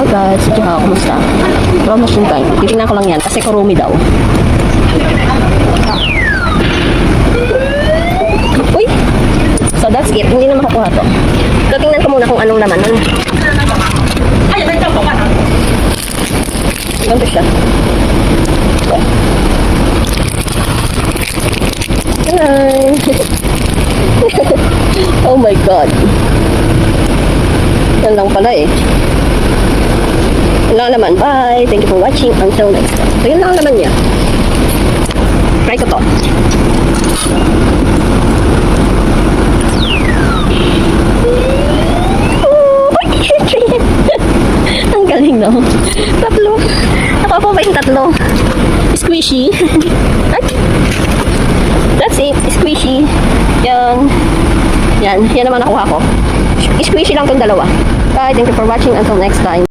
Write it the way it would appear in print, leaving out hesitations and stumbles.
So guys, kumusta? Promotion time. Titingnan ko lang yan kasi kurumi daw. Uy! So that's it. Hindi na makukuha to. So tingnan ko muna kung anong laman nun. Ganito siya. Hi! Oh my God. Yan lang pala eh. Yun lang naman. Bye! Thank you for watching. Until next time. So yun lang naman niya. Try ko to. Ang galing, no? Tatlo. Ako pa yung tatlo. Squishy. That's it. Squishy. Yan naman nakuha ko. Squishy lang tong dalawa. Bye. Thank you for watching. Until next time.